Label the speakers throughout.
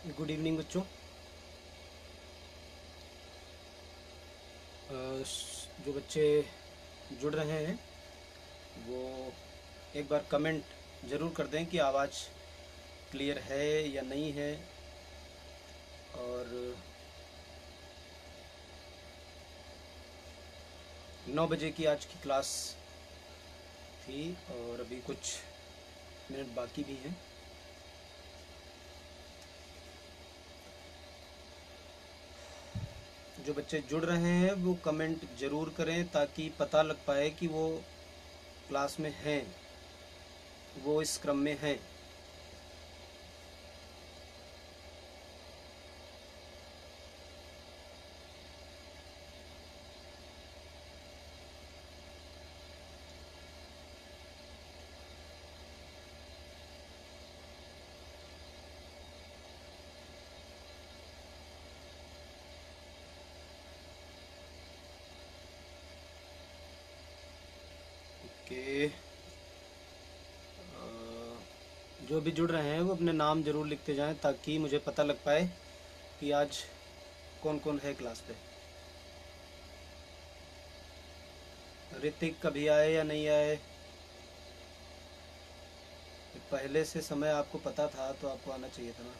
Speaker 1: Good evening बच्चों। जो बच्चे जुड़ रहे हैं वो एक बार कमेंट ज़रूर कर दें कि आवाज़ क्लियर है या नहीं है। और 9 बजे की आज की क्लास थी और अभी कुछ मिनट बाकी भी हैं। जो बच्चे जुड़ रहे हैं वो कमेंट ज़रूर करें ताकि पता लग पाए कि वो क्लास में हैं, वो इस क्रम में हैं। कि जो भी जुड़ रहे हैं वो अपने नाम ज़रूर लिखते जाएं ताकि मुझे पता लग पाए कि आज कौन कौन है क्लास पे। ऋतिक कभी आए या नहीं आए, पहले से समय आपको पता था तो आपको आना चाहिए था ना।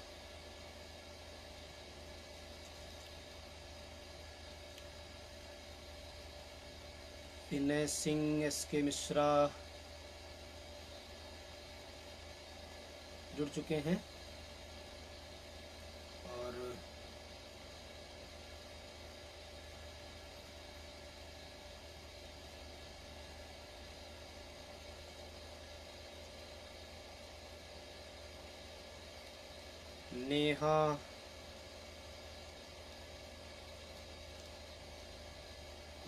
Speaker 1: विनय सिंह, SK मिश्रा जुड़ चुके हैं और नेहा,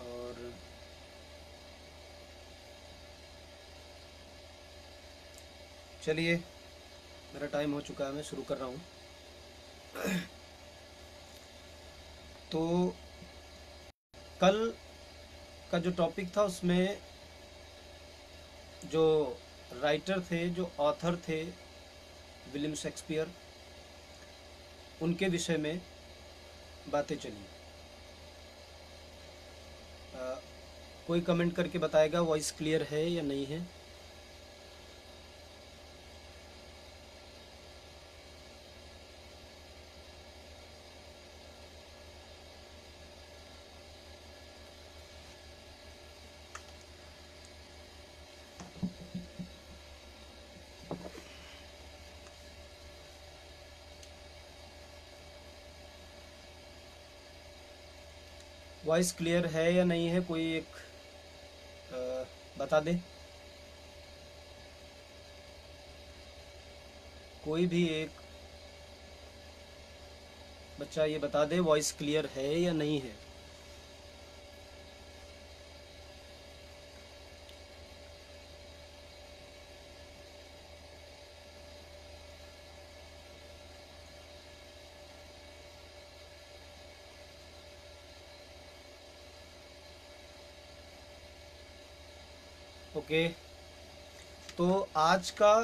Speaker 1: और चलिए मेरा टाइम हो चुका है, मैं शुरू कर रहा हूँ। तो कल का जो टॉपिक था उसमें जो राइटर थे, जो ऑथर थे विलियम शेक्सपियर, उनके विषय में बातें चली। कोई कमेंट करके बताएगा वॉइस क्लियर है या नहीं है। वॉइस क्लियर है या नहीं है, कोई एक बता दे। कोई भी एक बच्चा ये बता दे वॉइस क्लियर है या नहीं है। ओके, तो आज का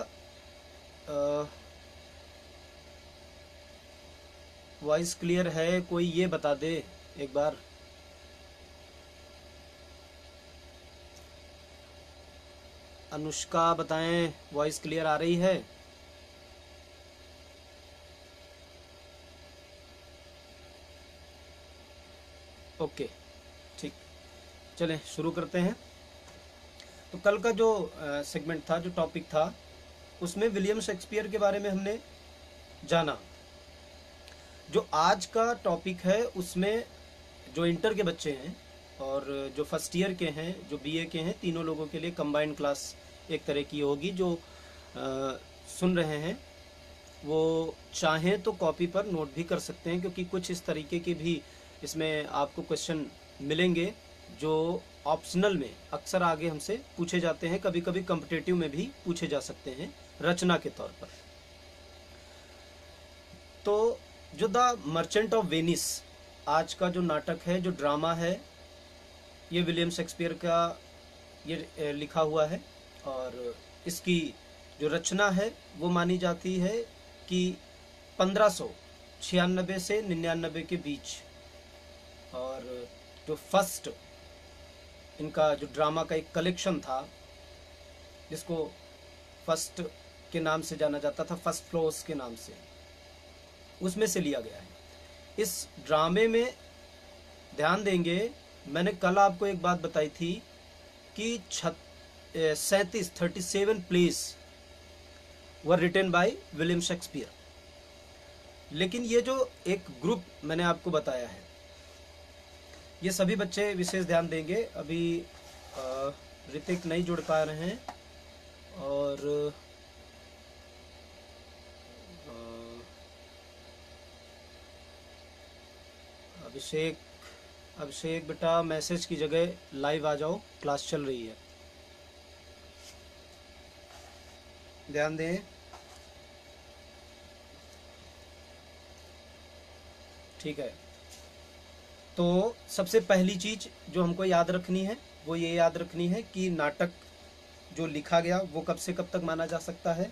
Speaker 1: वॉइस क्लियर है, कोई ये बता दे एक बार। अनुष्का बताएं वॉइस क्लियर आ रही है। ओके ठीक, चलें शुरू करते हैं। तो कल का जो सेगमेंट था, जो टॉपिक था, उसमें विलियम शेक्सपियर के बारे में हमने जाना। जो आज का टॉपिक है उसमें जो इंटर के बच्चे हैं और जो फर्स्ट ईयर के हैं, जो BA के हैं, तीनों लोगों के लिए कंबाइंड क्लास एक तरह की होगी। जो सुन रहे हैं वो चाहें तो कॉपी पर नोट भी कर सकते हैं, क्योंकि कुछ इस तरीके के भी इसमें आपको क्वेश्चन मिलेंगे जो ऑप्शनल में अक्सर आगे हमसे पूछे जाते हैं, कभी कभी कॉम्पिटिटिव में भी पूछे जा सकते हैं रचना के तौर पर। तो जो द मर्चेंट ऑफ वेनिस आज का जो नाटक है, जो ड्रामा है, ये विलियम शेक्सपियर का ये लिखा हुआ है और इसकी जो रचना है वो मानी जाती है कि 1500 96 से 99 के बीच। और जो फर्स्ट इनका जो ड्रामा का एक कलेक्शन था, जिसको फर्स्ट के नाम से जाना जाता था, फर्स्ट फ्लोर्स के नाम से, उसमें से लिया गया है। इस ड्रामे में ध्यान देंगे, मैंने कल आपको एक बात बताई थी कि 37 places were written by William Shakespeare. लेकिन ये जो एक ग्रुप मैंने आपको बताया है, ये सभी बच्चे विशेष ध्यान देंगे। अभी ऋतिक नहीं जुड़ पा रहे हैं और अभिषेक बेटा मैसेज की जगह लाइव आ जाओ, क्लास चल रही है, ध्यान दें। ठीक है, तो सबसे पहली चीज जो हमको याद रखनी है वो ये याद रखनी है कि नाटक जो लिखा गया वो कब से कब तक माना जा सकता है?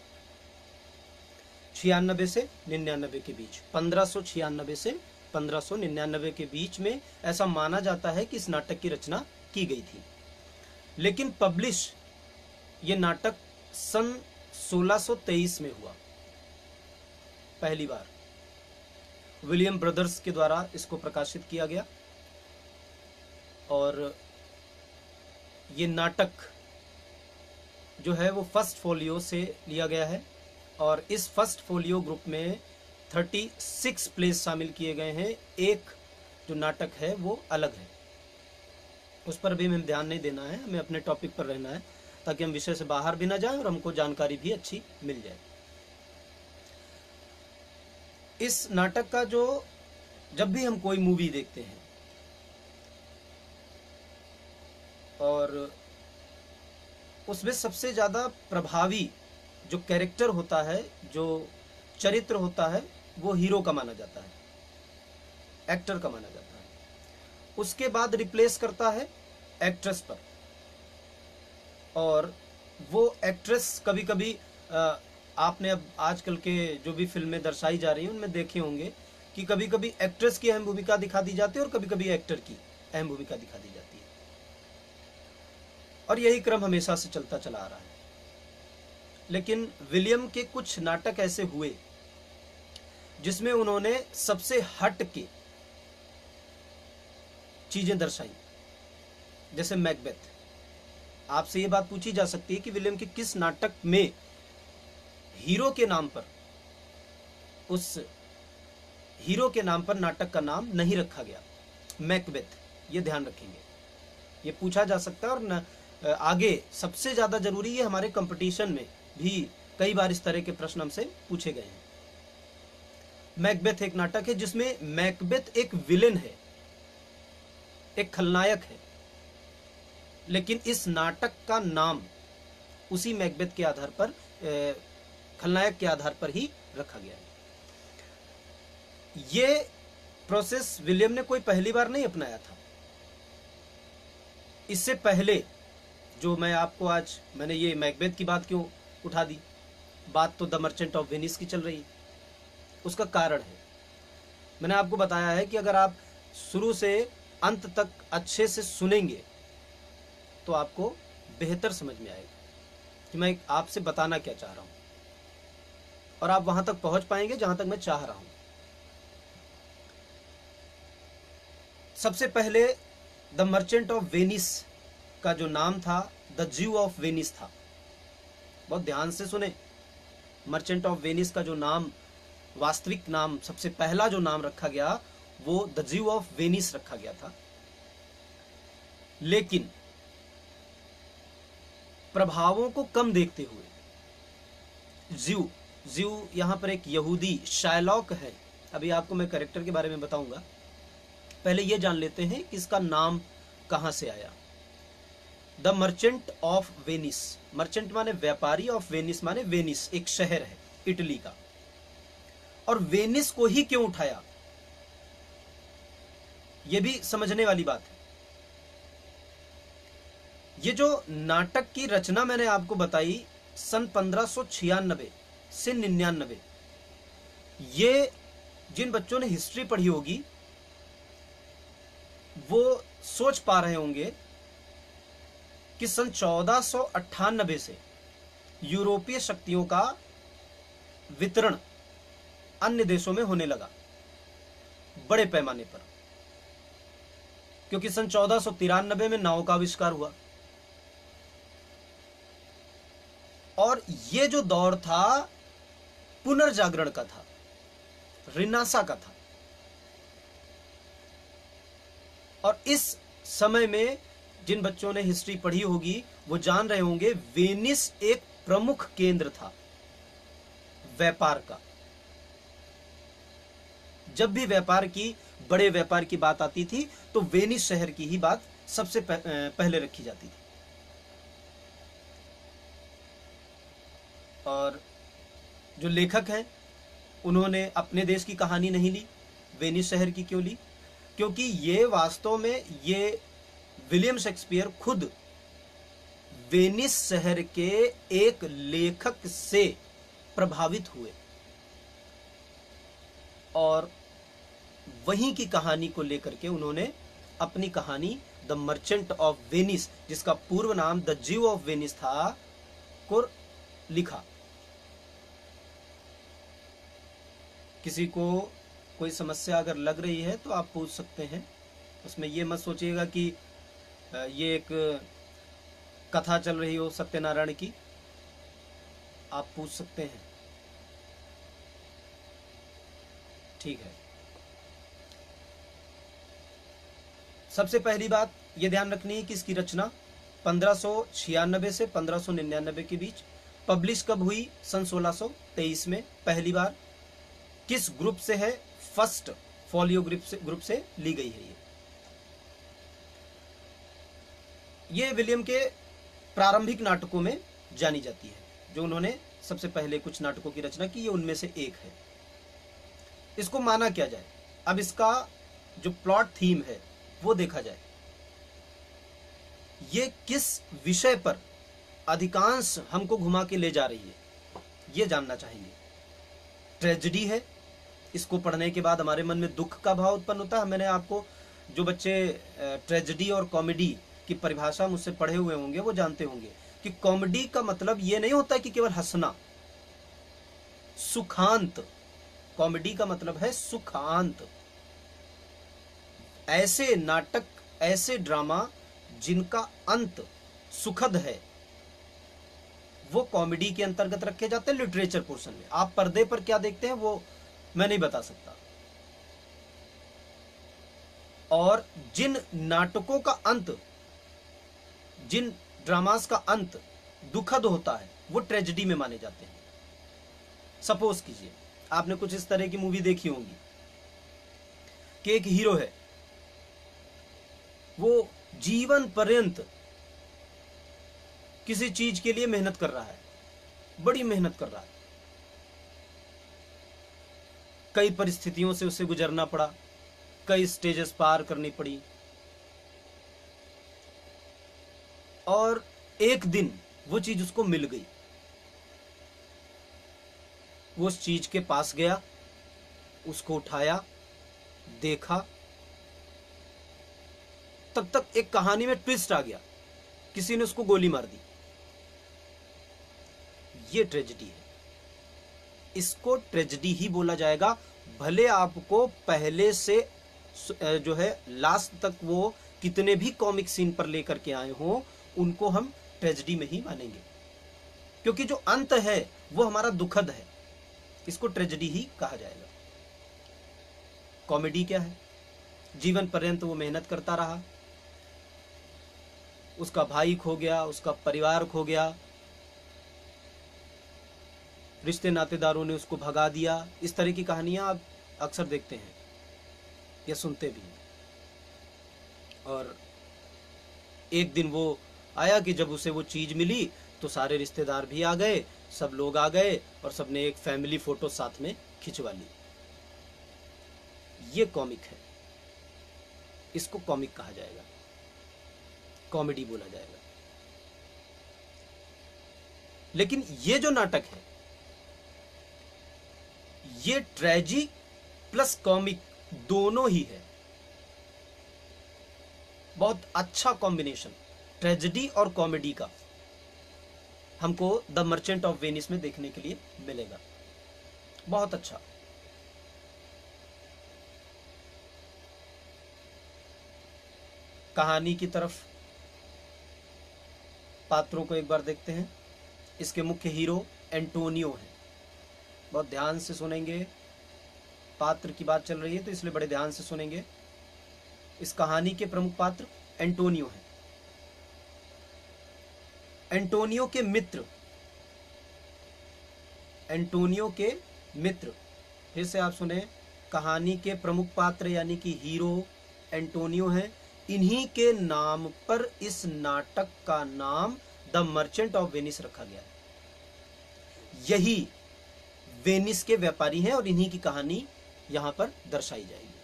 Speaker 1: 96 से 99 के बीच। 1596 से 1599 के बीच में ऐसा माना जाता है कि इस नाटक की रचना की गई थी। लेकिन पब्लिश ये नाटक सन 1623 में हुआ, पहली बार विलियम ब्रदर्स के द्वारा इसको प्रकाशित किया गया। और ये नाटक जो है वो फर्स्ट फोलियो से लिया गया है। और इस फर्स्ट फोलियो ग्रुप में 36 प्लेस शामिल किए गए हैं। एक जो नाटक है वो अलग है, उस पर भी हमें ध्यान नहीं देना है, हमें अपने टॉपिक पर रहना है ताकि हम विषय से बाहर भी ना जाएं और हमको जानकारी भी अच्छी मिल जाए। इस नाटक का जो जब भी हम कोई मूवी देखते हैं और उसमें सबसे ज्यादा प्रभावी जो कैरेक्टर होता है, जो चरित्र होता है, वो हीरो का माना जाता है, एक्टर का माना जाता है। उसके बाद रिप्लेस करता है एक्ट्रेस पर। और वो एक्ट्रेस कभी कभी आपने अब आजकल के जो भी फिल्में दर्शाई जा रही हैं उनमें देखे होंगे कि कभी कभी एक्ट्रेस की अहम भूमिका दिखा दी जाती है और कभी कभी एक्टर की अहम भूमिका दिखा दी जाती है। और यही क्रम हमेशा से चलता चला आ रहा है। लेकिन विलियम के कुछ नाटक ऐसे हुए जिसमें उन्होंने सबसे हट के चीजें दर्शाई, जैसे मैकबेथ। आपसे ये बात पूछी जा सकती है कि विलियम के किस नाटक में हीरो के नाम पर, उस हीरो के नाम पर नाटक का नाम नहीं रखा गया, मैकबेथ। ये ध्यान रखेंगे, ये पूछा जा सकता है। और आगे सबसे ज्यादा जरूरी है, हमारे कंपटीशन में भी कई बार इस तरह के प्रश्न हमसे पूछे गए हैं। मैकबेथ एक नाटक है जिसमें मैकबेथ एक विलेन है, एक खलनायक है, लेकिन इस नाटक का नाम उसी मैकबेथ के आधार पर, खलनायक के आधार पर ही रखा गया है। ये प्रोसेस विलियम ने कोई पहली बार नहीं अपनाया था। इससे पहले जो मैं आपको आज, मैंने ये मैकबेथ की बात क्यों उठा दी, बात तो द मर्चेंट ऑफ वेनिस की चल रही, उसका कारण है, मैंने आपको बताया है कि अगर आप शुरू से अंत तक अच्छे से सुनेंगे तो आपको बेहतर समझ में आएगा कि मैं आपसे बताना क्या चाह रहा हूं, और आप वहां तक पहुंच पाएंगे जहां तक मैं चाह रहा हूं। सबसे पहले द मर्चेंट ऑफ वेनिस का जो नाम था, द ज्यू ऑफ वेनिस था। बहुत ध्यान से सुने, मर्चेंट ऑफ वेनिस का जो नाम, वास्तविक नाम, सबसे पहला जो नाम रखा गया वो द ज्यू ऑफ वेनिस रखा गया था। लेकिन प्रभावों को कम देखते हुए ज्यू यहां पर एक यहूदी शायलॉक है। अभी आपको मैं कैरेक्टर के बारे में बताऊंगा, पहले यह जान लेते हैं कि इसका नाम कहां से आया। The merchant of Venice, merchant माने व्यापारी, ऑफ वेनिस माने वेनिस एक शहर है इटली का। और वेनिस को ही क्यों उठाया, यह भी समझने वाली बात है। ये जो नाटक की रचना मैंने आपको बताई सन 1596 से 99, ये जिन बच्चों ने हिस्ट्री पढ़ी होगी वो सोच पा रहे होंगे कि सन 1498 से यूरोपीय शक्तियों का वितरण अन्य देशों में होने लगा बड़े पैमाने पर, क्योंकि सन 1493 में नाव का आविष्कार हुआ। और ये जो दौर था पुनर्जागरण का था, रिनासा का था। और इस समय में जिन बच्चों ने हिस्ट्री पढ़ी होगी वो जान रहे होंगे वेनिस एक प्रमुख केंद्र था व्यापार का। जब भी व्यापार की, बड़े व्यापार की बात आती थी तो वेनिस शहर की ही बात सबसे पहले रखी जाती थी। और जो लेखक हैं उन्होंने अपने देश की कहानी नहीं ली, वेनिस शहर की क्यों ली? क्योंकि ये वास्तव में ये विलियम शेक्सपियर खुद वेनिस शहर के एक लेखक से प्रभावित हुए और वहीं की कहानी को लेकर के उन्होंने अपनी कहानी द मर्चेंट ऑफ वेनिस, जिसका पूर्व नाम द ज्यू ऑफ वेनिस था, को लिखा। किसी को कोई समस्या अगर लग रही है तो आप पूछ सकते हैं। उसमें ये मत सोचिएगा कि ये एक कथा चल रही हो सत्यनारायण की। आप पूछ सकते हैं, ठीक है। सबसे पहली बात ये ध्यान रखनी है कि इसकी रचना 1596 से 1599 के बीच, पब्लिश कब हुई? सन 1623 में पहली बार। किस ग्रुप से है? फर्स्ट फॉलियो ग्रुप से ली गई है। ये विलियम के प्रारंभिक नाटकों में जानी जाती है, जो उन्होंने सबसे पहले कुछ नाटकों की रचना की, ये उनमें से एक है। इसको माना क्या जाए? अब इसका जो प्लॉट थीम है वो देखा जाए। ये किस विषय पर अधिकांश हमको घुमा के ले जा रही है, ये जानना चाहेंगे। ट्रेजेडी है। इसको पढ़ने के बाद हमारे मन में दुख का भाव उत्पन्न होता है। मैंने आपको, जो बच्चे ट्रेजेडी और कॉमेडी की परिभाषा मुझसे पढ़े हुए होंगे वो जानते होंगे कि कॉमेडी का मतलब ये नहीं होता कि केवल हंसना। सुखांत, कॉमेडी का मतलब है सुखांत। ऐसे नाटक, ऐसे ड्रामा जिनका अंत सुखद है, वो कॉमेडी के अंतर्गत रखे जाते हैं लिटरेचर पोर्शन में। आप पर्दे पर क्या देखते हैं वो मैं नहीं बता सकता। और जिन नाटकों का अंत, जिन ड्रामास का अंत दुखद होता है वो ट्रेजेडी में माने जाते हैं। सपोज कीजिए आपने कुछ इस तरह की मूवी देखी होंगी कि एक हीरो है, वो जीवन पर्यंत किसी चीज के लिए मेहनत कर रहा है, बड़ी मेहनत कर रहा है, कई परिस्थितियों से उसे गुजरना पड़ा, कई स्टेजेस पार करनी पड़ी, और एक दिन वो चीज उसको मिल गई। वो उस चीज के पास गया, उसको उठाया, देखा, तब तक एक कहानी में ट्विस्ट आ गया, किसी ने उसको गोली मार दी। ये ट्रेजेडी है। इसको ट्रेजेडी ही बोला जाएगा, भले आपको पहले से जो है लास्ट तक वो कितने भी कॉमिक सीन पर लेकर के आए हों, उनको हम ट्रेजेडी में ही मानेंगे, क्योंकि जो अंत है वो हमारा दुखद है। इसको ट्रेजेडी ही कहा जाएगा। कॉमेडी क्या है? जीवन पर्यंत वो मेहनत करता रहा, उसका भाई खो गया, उसका परिवार खो गया, रिश्ते नातेदारों ने उसको भगा दिया। इस तरह की कहानियां आप अक्सर देखते हैं या सुनते भी हैं। और एक दिन वो आया कि जब उसे वो चीज मिली तो सारे रिश्तेदार भी आ गए, सब लोग आ गए और सबने एक फैमिली फोटो साथ में खिंचवा ली। ये कॉमिक है, इसको कॉमिक कहा जाएगा, कॉमेडी बोला जाएगा। लेकिन ये जो नाटक है ये ट्रेजिक प्लस कॉमिक दोनों ही है। बहुत अच्छा कॉम्बिनेशन ट्रेजेडी और कॉमेडी का हमको द मर्चेंट ऑफ वेनिस में देखने के लिए मिलेगा। बहुत अच्छा। कहानी की तरफ पात्रों को एक बार देखते हैं। इसके मुख्य हीरो एंटोनियो है। बहुत ध्यान से सुनेंगे, पात्र की बात चल रही है तो इसलिए बड़े ध्यान से सुनेंगे। इस कहानी के प्रमुख पात्र एंटोनियो हैं। एंटोनियो के मित्र, एंटोनियो के मित्र, फिर से आप सुने, कहानी के प्रमुख पात्र यानी कि हीरो एंटोनियो हैं। इन्हीं के नाम पर इस नाटक का नाम द मर्चेंट ऑफ वेनिस रखा गया है। यही वेनिस के व्यापारी हैं और इन्हीं की कहानी यहां पर दर्शाई जाएगी।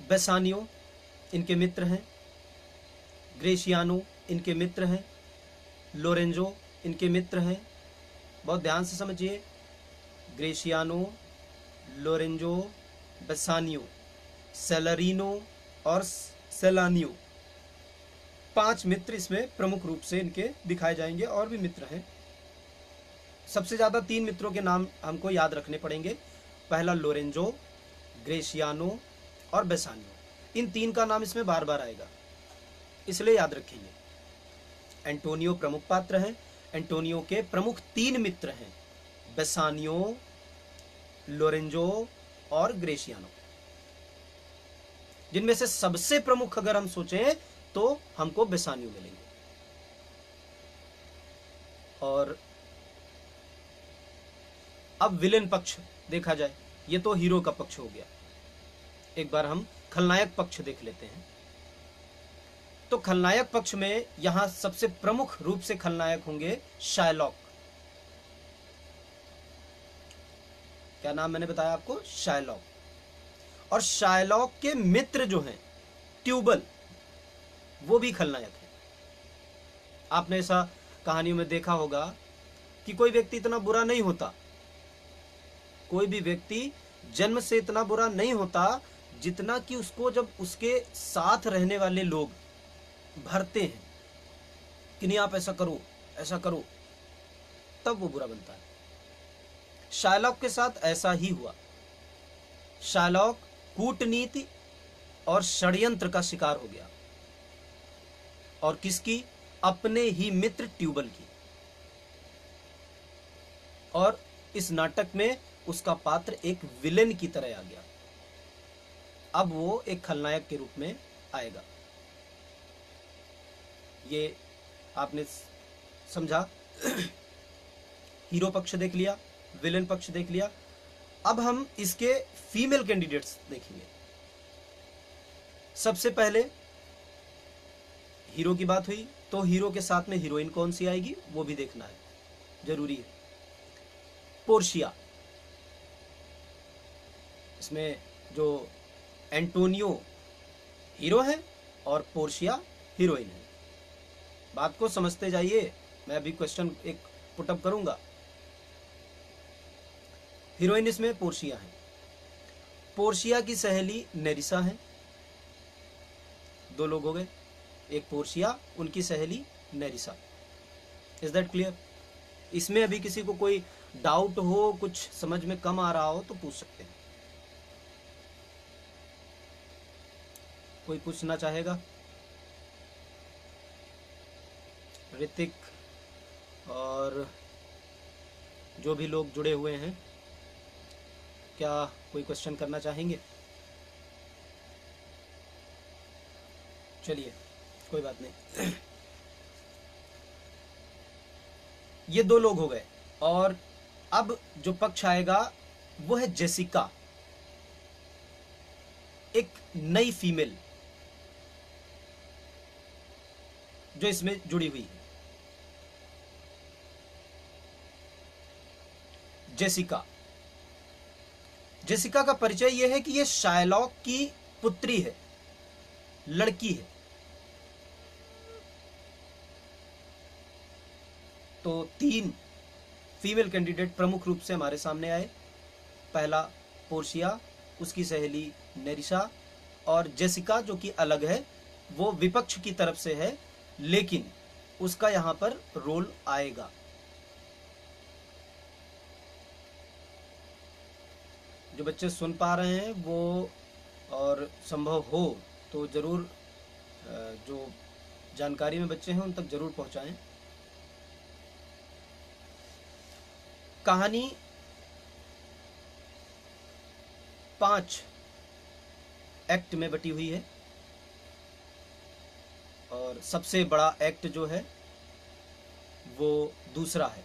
Speaker 1: बेसानियो इनके मित्र हैं, ग्रेशियानो इनके मित्र हैं, लोरेंजो इनके मित्र हैं। बहुत ध्यान से समझिए, ग्रेशियानो, लोरेंजो, बेसानियो, सेलरिनो और सेलानियो, 5 मित्र इसमें प्रमुख रूप से इनके दिखाए जाएंगे। और भी मित्र हैं। सबसे ज्यादा 3 मित्रों के नाम हमको याद रखने पड़ेंगे। पहला लोरेंजो, ग्रेशियानो और बेसानियो। इन 3 का नाम इसमें बार बार आएगा, इसलिए याद रखेंगे। एंटोनियो प्रमुख पात्र हैं। एंटोनियो के प्रमुख 3 मित्र हैं, बेसानियो, लोरेंजो और ग्रेशियानो। जिनमें से सबसे प्रमुख अगर हम सोचें तो हमको बेसानियो मिलेंगे। और अब विलेन पक्ष देखा जाए। ये तो हीरो का पक्ष हो गया। एक बार हम खलनायक पक्ष देख लेते हैं। तो खलनायक पक्ष में यहां सबसे प्रमुख रूप से खलनायक होंगे शायलॉक। क्या नाम मैंने बताया आपको? शायलॉक। और शायलॉक के मित्र जो हैं ट्यूबल, वो भी खलनायक है। आपने ऐसा कहानियों में देखा होगा कि कोई व्यक्ति इतना बुरा नहीं होता, कोई भी व्यक्ति जन्म से इतना बुरा नहीं होता जितना कि उसको जब उसके साथ रहने वाले लोग भरते हैं कि नहीं आप ऐसा करो, ऐसा करो, तब वो बुरा बनता है। शायलॉक के साथ ऐसा ही हुआ। शायलॉक कूटनीति और षड्यंत्र का शिकार हो गया। और किसकी? अपने ही मित्र ट्यूबल की। और इस नाटक में उसका पात्र एक विलेन की तरह आ गया। अब वो एक खलनायक के रूप में आएगा। ये आपने समझा। हीरो पक्ष देख लिया, विलेन पक्ष देख लिया। अब हम इसके फीमेल कैंडिडेट्स देखेंगे। सबसे पहले हीरो की बात हुई तो हीरो के साथ में हीरोइन कौन सी आएगी वो भी देखना है, जरूरी है। पोर्शिया। इसमें जो एंटोनियो हीरो है और पोर्शिया हीरोइन है। बात को समझते जाइए, मैं अभी क्वेश्चन एक पुटअप करूंगा। हीरोइन इसमें पोर्शिया है। पोर्शिया की सहेली नेरिसा है। 2 लोग हो गए, एक पोर्शिया, उनकी सहेली नेरिसा। Is that clear? इसमें अभी किसी को कोई डाउट हो, कुछ समझ में कम आ रहा हो तो पूछ सकते हैं। कोई पूछना चाहेगा? ऋतिक और जो भी लोग जुड़े हुए हैं, क्या कोई क्वेश्चन करना चाहेंगे? चलिए, कोई बात नहीं। ये 2 लोग हो गए। और अब जो पक्ष आएगा वो है जेसिका, एक नई फीमेल जो इसमें जुड़ी हुई है। जेसिका। जेसिका का परिचय यह है कि यह शायलॉक की पुत्री है, लड़की है। तो 3 फीमेल कैंडिडेट प्रमुख रूप से हमारे सामने आए। पहला पोर्शिया, उसकी सहेली नेरिशा, और जेसिका जो कि अलग है, वो विपक्ष की तरफ से है, लेकिन उसका यहाँ पर रोल आएगा। जो बच्चे सुन पा रहे हैं वो, और संभव हो तो जरूर जो जानकारी में बच्चे हैं उन तक जरूर पहुंचाएं। कहानी 5 एक्ट में बटी हुई है, और सबसे बड़ा एक्ट जो है वो दूसरा है।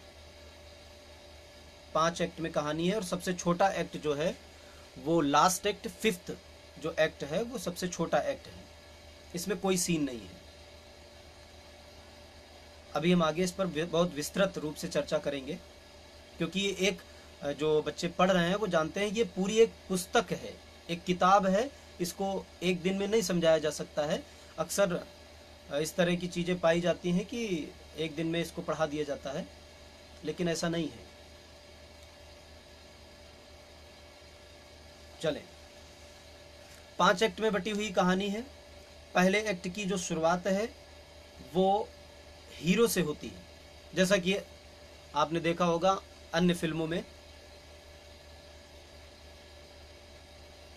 Speaker 1: 5 एक्ट में कहानी है, और सबसे छोटा एक्ट जो है वो लास्ट एक्ट, 5th जो एक्ट है वो सबसे छोटा एक्ट है। इसमें कोई सीन नहीं है। अभी हम आगे इस पर बहुत विस्तृत रूप से चर्चा करेंगे, क्योंकि ये एक जो बच्चे पढ़ रहे हैं वो जानते हैं ये पूरी एक पुस्तक है, एक किताब है। इसको एक दिन में नहीं समझाया जा सकता है। अक्सर इस तरह की चीज़ें पाई जाती हैं कि एक दिन में इसको पढ़ा दिया जाता है, लेकिन ऐसा नहीं है। चलें, 5 एक्ट में बटी हुई कहानी है। पहले एक्ट की जो शुरुआत है वो हीरो से होती है। जैसा कि आपने देखा होगा अन्य फिल्मों में,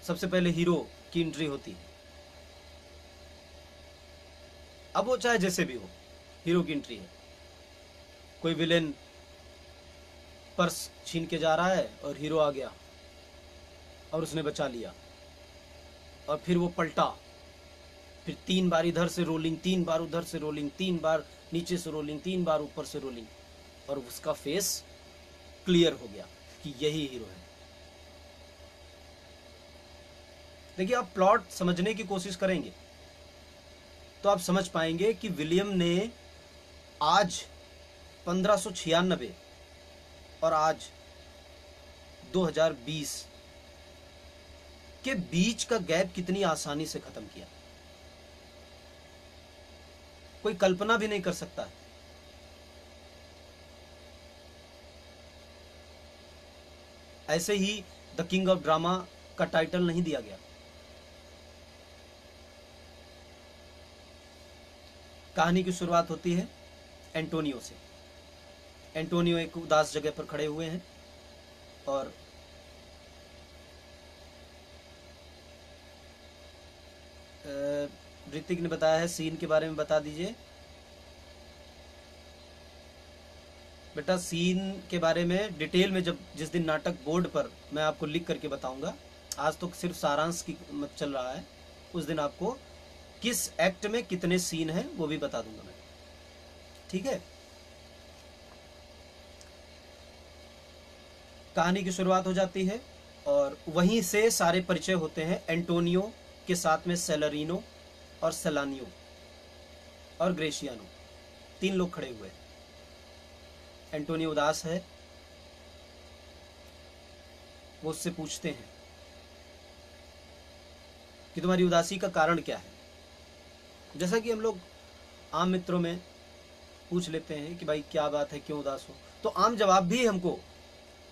Speaker 1: सबसे पहले हीरो की एंट्री होती है। अब वो चाहे जैसे भी हो, हीरो की एंट्री है। कोई विलेन पर्स छीन के जा रहा है और हीरो आ गया और उसने बचा लिया, और फिर वो पलटा, फिर 3 बार इधर से रोलिंग, 3 बार उधर से रोलिंग, 3 बार नीचे से रोलिंग, 3 बार ऊपर से रोलिंग, और उसका फेस क्लियर हो गया कि यही हीरो है। देखिए, आप प्लॉट समझने की कोशिश करेंगे तो आप समझ पाएंगे कि विलियम ने आज 1596 और आज 2020 के बीच का गैप कितनी आसानी से खत्म किया, कोई कल्पना भी नहीं कर सकता है। ऐसे ही द किंग ऑफ ड्रामा का टाइटल नहीं दिया गया। कहानी की शुरुआत होती है एंटोनियो से। एंटोनियो एक उदास जगह पर खड़े हुए हैं, और ऋतिक ने बताया है सीन के बारे में बता दीजिए। बेटा, सीन के बारे में डिटेल में जिस दिन नाटक बोर्ड पर मैं आपको लिख करके बताऊंगा, आज तो सिर्फ सारांश की मत चल रहा है, उस दिन आपको किस एक्ट में कितने सीन हैं वो भी बता दूंगा मैं, ठीक है। कहानी की शुरुआत हो जाती है और वहीं से सारे परिचय होते हैं। एंटोनियो के साथ में सेलरिनो और सेलानियो और ग्रेशियानो, 3 लोग खड़े हुए हैं। एंटोनियो उदास है, वो उससे पूछते हैं कि तुम्हारी उदासी का कारण क्या है। जैसा कि हम लोग आम मित्रों में पूछ लेते हैं कि भाई क्या बात है, क्यों उदास हो, तो आम जवाब भी हमको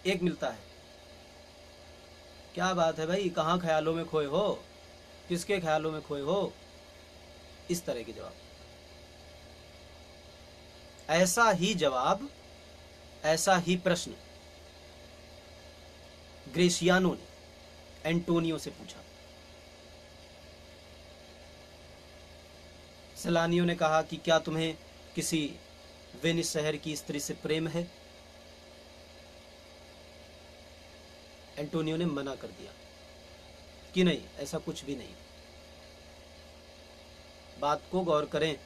Speaker 1: एक मिलता है, क्या बात है भाई, कहाँ ख्यालों में खोए हो, किसके ख्यालों में खोए हो, इस तरह के जवाब। ऐसा ही जवाब, ऐसा ही प्रश्न ग्रेशियानो ने एंटोनियो से पूछा। सेलानियो ने कहा कि क्या तुम्हें किसी वेनिस शहर की स्त्री से प्रेम है। एंटोनियो ने मना कर दिया कि नहीं, ऐसा कुछ भी नहीं। बात को गौर करें,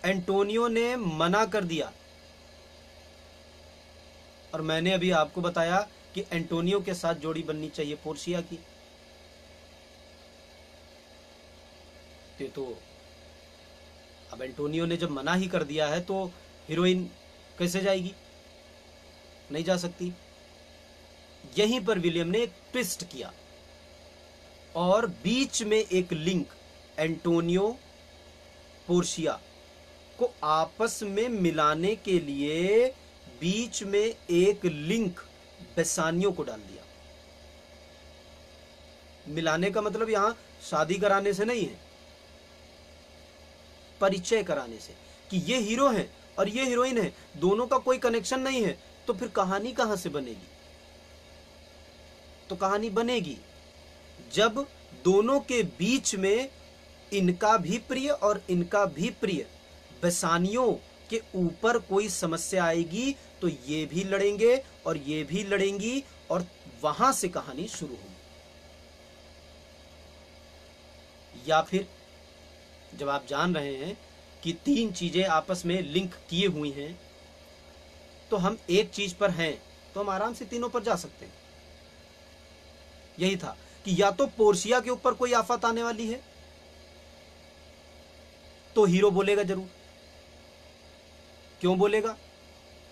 Speaker 1: एंटोनियो ने मना कर दिया, और मैंने अभी आपको बताया कि एंटोनियो के साथ जोड़ी बननी चाहिए पोर्शिया की। तो अब एंटोनियो ने जब मना ही कर दिया है तो हीरोइन कैसे जाएगी, नहीं जा सकती। यहीं पर विलियम ने एक ट्विस्ट किया और बीच में एक लिंक एंटोनियो पोर्शिया को आपस में मिलाने के लिए बीच में एक लिंक बेसानियों को डाल दिया। मिलाने का मतलब यहां शादी कराने से नहीं है, परिचय कराने से, कि ये हीरो है और ये हीरोइन है, दोनों का कोई कनेक्शन नहीं है, तो फिर कहानी कहां से बनेगी? तो कहानी बनेगी जब दोनों के बीच में इनका भी प्रिय और इनका भी प्रिय बेसानियों के ऊपर कोई समस्या आएगी, तो ये भी लड़ेंगे और ये भी लड़ेंगी और वहां से कहानी शुरू होगी। या फिर जब आप जान रहे हैं कि तीन चीजें आपस में लिंक किए हुई हैं, तो हम एक चीज पर हैं तो हम आराम से तीनों पर जा सकते हैं। यही था कि या तो पोर्शिया के ऊपर कोई आफत आने वाली है तो हीरो बोलेगा जरूर। क्यों बोलेगा?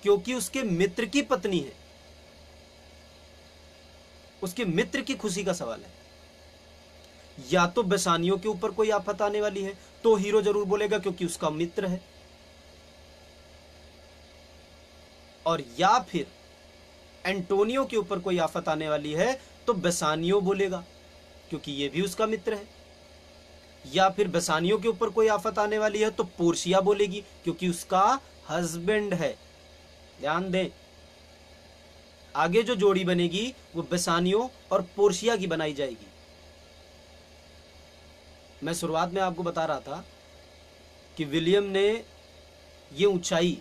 Speaker 1: क्योंकि उसके मित्र की पत्नी है, उसके मित्र की खुशी का सवाल है। या तो बेसानियों के ऊपर कोई आफत आने वाली है तो हीरो जरूर बोलेगा क्योंकि उसका मित्र है, और या फिर एंटोनियो के ऊपर कोई आफत आने वाली है तो बेसानियो बोलेगा क्योंकि ये भी उसका मित्र है, या फिर बेसानियो के ऊपर कोई आफत आने वाली है तो पोर्शिया बोलेगी क्योंकि उसका हस्बैंड है। ध्यान दें, आगे जो जोड़ी बनेगी वो बेसानियो और पोर्शिया की बनाई जाएगी। मैं शुरुआत में आपको बता रहा था कि विलियम ने ये ऊंचाई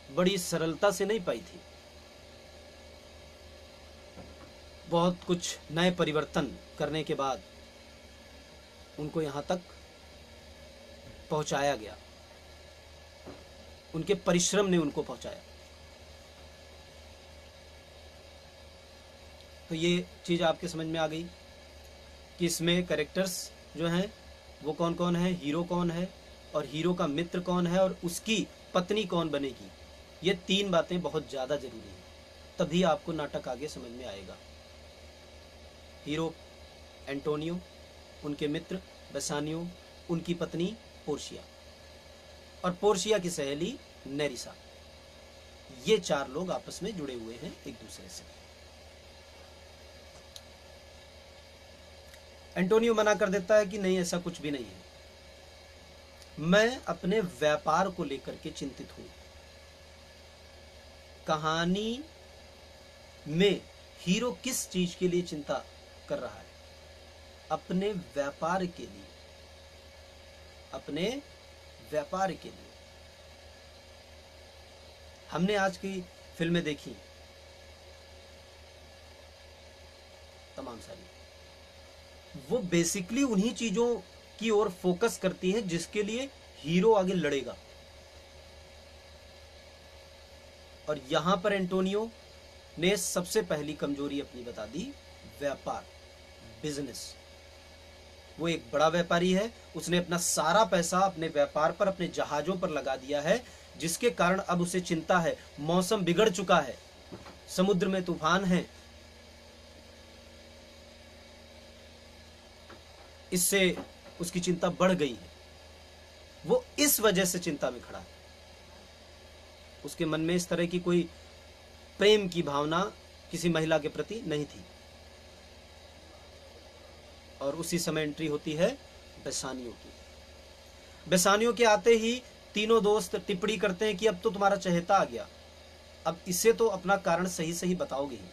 Speaker 1: बड़ी सरलता से नहीं पाई थी, बहुत कुछ नए परिवर्तन करने के बाद उनको यहां तक पहुंचाया गया, उनके परिश्रम ने उनको पहुंचाया। तो ये चीज आपके समझ में आ गई कि इसमें कैरेक्टर्स जो हैं वो कौन कौन है, हीरो कौन है और हीरो का मित्र कौन है और उसकी पत्नी कौन बनेगी। ये तीन बातें बहुत ज्यादा जरूरी हैं, तभी आपको नाटक आगे समझ में आएगा। हीरो एंटोनियो, उनके मित्र बेसानियो, उनकी पत्नी पोर्शिया और पोर्शिया की सहेली नेरिसा, ये चार लोग आपस में जुड़े हुए हैं एक दूसरे से। एंटोनियो मना कर देता है कि नहीं, ऐसा कुछ भी नहीं है, मैं अपने व्यापार को लेकर के चिंतित हूं। कहानी में हीरो किस चीज के लिए चिंता कर रहा है? अपने व्यापार के लिए, अपने व्यापार के लिए। हमने आज की फिल्में देखी तमाम सारी, वो बेसिकली उन्हीं चीजों की ओर फोकस करती है जिसके लिए हीरो आगे लड़ेगा। और यहां पर एंटोनियो ने सबसे पहली कमजोरी अपनी बता दी, व्यापार, बिजनेस। वो एक बड़ा व्यापारी है, उसने अपना सारा पैसा अपने व्यापार पर, अपने जहाजों पर लगा दिया है, जिसके कारण अब उसे चिंता है। मौसम बिगड़ चुका है, समुद्र में तूफान है, इससे उसकी चिंता बढ़ गई है। वो इस वजह से चिंता में खड़ा है। उसके मन में इस तरह की कोई प्रेम की भावना किसी महिला के प्रति नहीं थी। और उसी समय एंट्री होती है बेसानियो की। बेसानियो के आते ही तीनों दोस्त टिप्पणी करते हैं कि अब तो तुम्हारा चहेता आ गया, अब इसे तो अपना कारण सही सही बताओगे ही।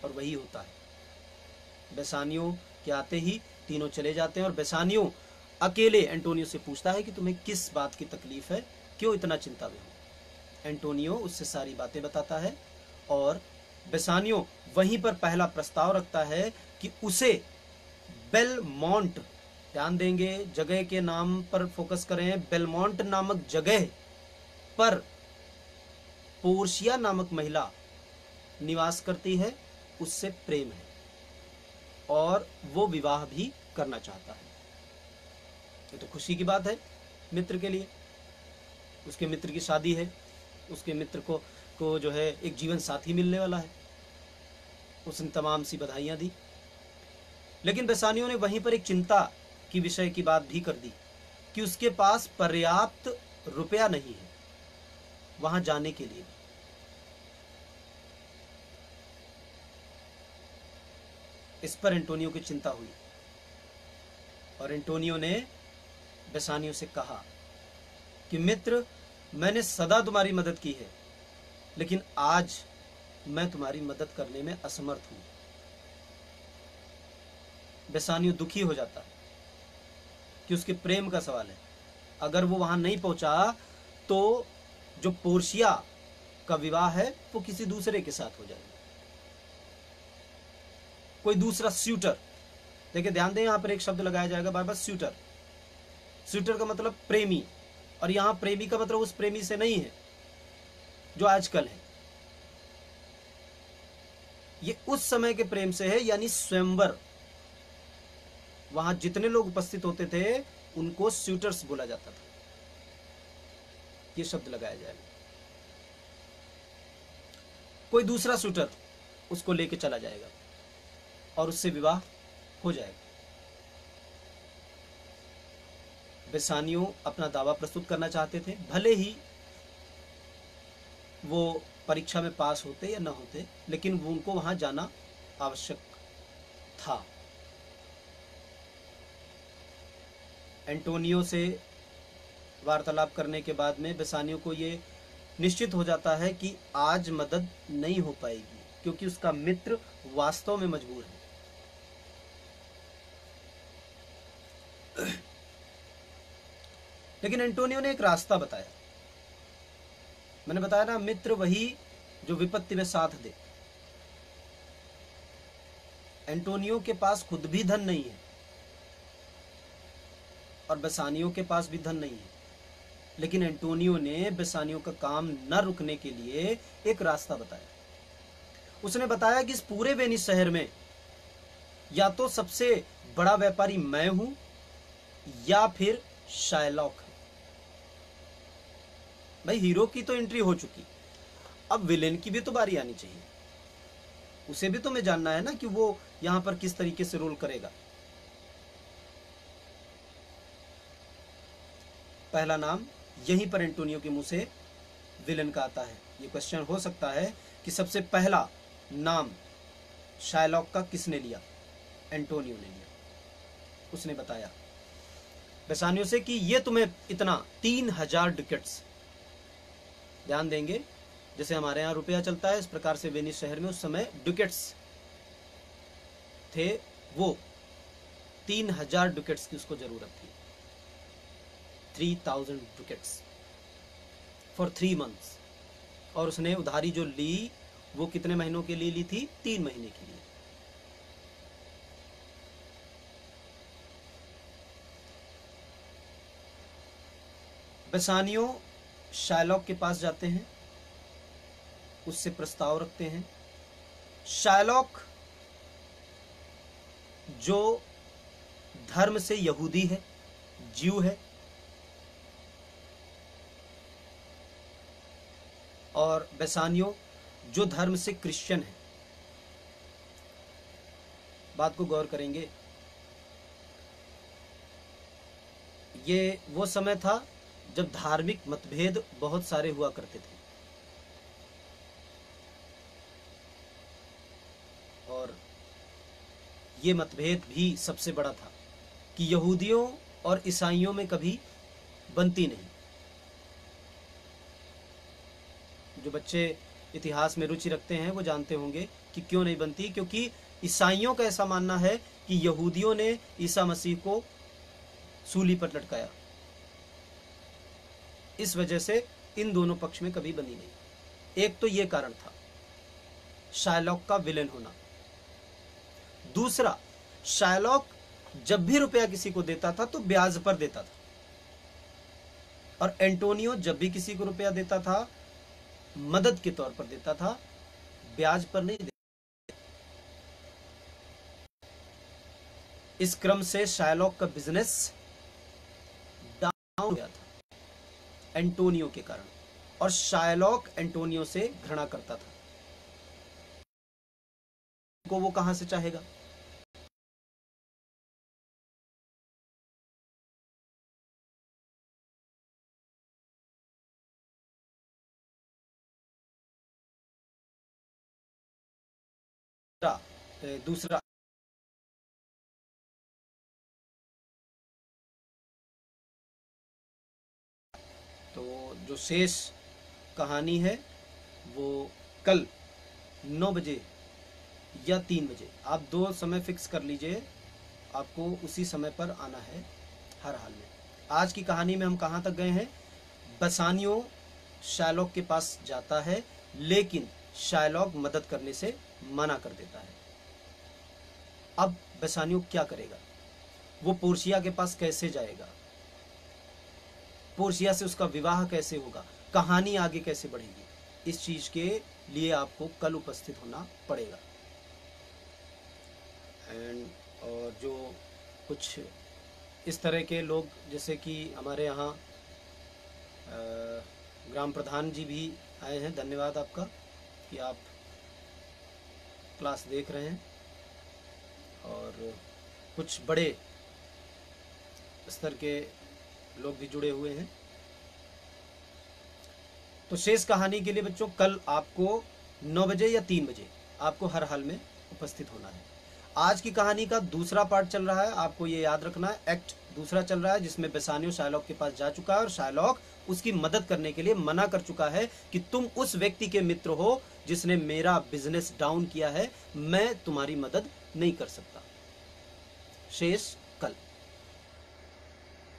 Speaker 1: और वही होता है, बेसानियो के आते ही तीनों चले जाते हैं और बेसानियो अकेले एंटोनियो से पूछता है कि तुम्हें किस बात की तकलीफ है, क्यों इतना चिंता में हो। एंटोनियो उससे सारी बातें बताता है और बेसानियो वहीं पर पहला प्रस्ताव रखता है कि उसे बेलमोंट, ध्यान देंगे जगह के नाम पर फोकस करें, बेलमोंट नामक जगह पर पोर्शिया नामक महिला निवास करती है, उससे प्रेम है और वो विवाह भी करना चाहता है। ये तो खुशी की बात है मित्र के लिए, उसके मित्र की शादी है, उसके मित्र को जो है एक जीवन साथी मिलने वाला है। उसने तमाम सी बधाइयां दी। लेकिन बेसानियो ने वहीं पर एक चिंता की विषय की बात भी कर दी कि उसके पास पर्याप्त रुपया नहीं है वहां जाने के लिए। इस पर एंटोनियो की चिंता हुई और एंटोनियो ने बेसानियो से कहा कि मित्र, मैंने सदा तुम्हारी मदद की है, लेकिन आज मैं तुम्हारी मदद करने में असमर्थ हूं। बेसानियो दुखी हो जाता है कि उसके प्रेम का सवाल है। अगर वो वहां नहीं पहुंचा तो जो पोर्शिया का विवाह है वो किसी दूसरे के साथ हो जाएगा, कोई दूसरा स्यूटर। देखिए ध्यान दें, यहां पर एक शब्द लगाया जाएगा बार बार, स्यूटर। स्यूटर का मतलब प्रेमी, और यहां प्रेमी का मतलब उस प्रेमी से नहीं है जो आजकल है, ये उस समय के प्रेम से है, यानी स्वयंवर। वहां जितने लोग उपस्थित होते थे उनको स्यूटर्स बोला जाता था। ये शब्द लगाया जाएगा। कोई दूसरा शूटर उसको लेके चला जाएगा और उससे विवाह हो जाएगा। बेसानियो अपना दावा प्रस्तुत करना चाहते थे, भले ही वो परीक्षा में पास होते या ना होते, लेकिन उनको वहां जाना आवश्यक था। एंटोनियो से वार्तालाप करने के बाद में बेसानियो को ये निश्चित हो जाता है कि आज मदद नहीं हो पाएगी, क्योंकि उसका मित्र वास्तव में मजबूर है। लेकिन एंटोनियो ने एक रास्ता बताया। मैंने बताया ना, मित्र वही जो विपत्ति में साथ दे। एंटोनियो के पास खुद भी धन नहीं है और बेसानियो के पास भी धन नहीं है, लेकिन एंटोनियो ने बेसानियो का काम न रुकने के लिए एक रास्ता बताया। उसने बताया कि इस पूरे वेनिस शहर में या तो सबसे बड़ा व्यापारी मैं हूं या फिर शायलॉक है। भाई, हीरो की तो एंट्री हो चुकी, अब विलेन की भी तो बारी आनी चाहिए। उसे भी तो मैं जानना है ना कि वो यहां पर किस तरीके से रोल करेगा। पहला नाम यहीं पर एंटोनियो के मुंह से विलेन का आता है। ये क्वेश्चन हो सकता है कि सबसे पहला नाम शायलॉक का किसने लिया? एंटोनियो ने लिया। उसने बताया बेसानियो से कि ये तुम्हें इतना 3000 डुकेट्स, ध्यान देंगे जैसे हमारे यहाँ रुपया चलता है, इस प्रकार से वेनिस शहर में उस समय डुकेट्स थे। वो 3000 डुकेट्स की उसको जरूरत थी। 3000 डुकेट्स फॉर 3 months। और उसने उधारी जो ली वो कितने महीनों के लिए ली थी? 3 महीने के लिए। बेसानियो शायलॉक के पास जाते हैं, उससे प्रस्ताव रखते हैं। शायलॉक जो धर्म से यहूदी है, ज्यू है, और बेसानियो जो धर्म से क्रिश्चियन है। बात को गौर करेंगे, ये वो समय था जब धार्मिक मतभेद बहुत सारे हुआ करते थे, और ये मतभेद भी सबसे बड़ा था कि यहूदियों और ईसाइयों में कभी बनती नहीं। जो बच्चे इतिहास में रुचि रखते हैं वो जानते होंगे कि क्यों नहीं बनती, क्योंकि ईसाइयों का ऐसा मानना है कि यहूदियों ने ईसा मसीह को सूली पर लटकाया। इस वजह से इन दोनों पक्ष में कभी बनी नहीं। एक तो ये कारण था शायलॉक का विलेन होना। दूसरा, शायलॉक जब भी रुपया किसी को देता था तो ब्याज पर देता था, और एंटोनियो जब भी किसी को रुपया देता था मदद के तौर पर देता था, ब्याज पर नहीं देता। इस क्रम से शायलॉक का बिजनेस डाउन हो गया था एंटोनियो के कारण, और शायलॉक एंटोनियो से घृणा करता था। को वो कहां से चाहेगा? दूसरा तो जो शेष कहानी है वो कल 9 बजे या 3 बजे, आप 2 समय फिक्स कर लीजिए, आपको उसी समय पर आना है हर हाल में। आज की कहानी में हम कहाँ तक गए हैं? बसानियो शायलॉक के पास जाता है, लेकिन शायलॉक मदद करने से मना कर देता है। अब बसानियो क्या करेगा? वो पोर्शिया के पास कैसे जाएगा? पोर्शिया से उसका विवाह कैसे होगा? कहानी आगे कैसे बढ़ेगी? इस चीज के लिए आपको कल उपस्थित होना पड़ेगा। और जो कुछ इस तरह के लोग, जैसे कि हमारे यहाँ ग्राम प्रधान जी भी आए हैं, धन्यवाद आपका कि आप क्लास देख रहे हैं, और कुछ बड़े स्तर के लोग भी जुड़े हुए हैं। तो शेष कहानी के लिए बच्चों कल आपको 9 बजे या 3 बजे आपको हर हाल में उपस्थित होना है। आज की कहानी का दूसरा पार्ट चल रहा है, आपको ये याद रखना है। एक्ट दूसरा चल रहा है जिसमें बेसानियो शायलॉक के पास जा चुका है और शायलॉक उसकी मदद करने के लिए मना कर चुका है कि तुम उस व्यक्ति के मित्र हो जिसने मेरा बिजनेस डाउन किया है, मैं तुम्हारी मदद नहीं कर सकता। शेष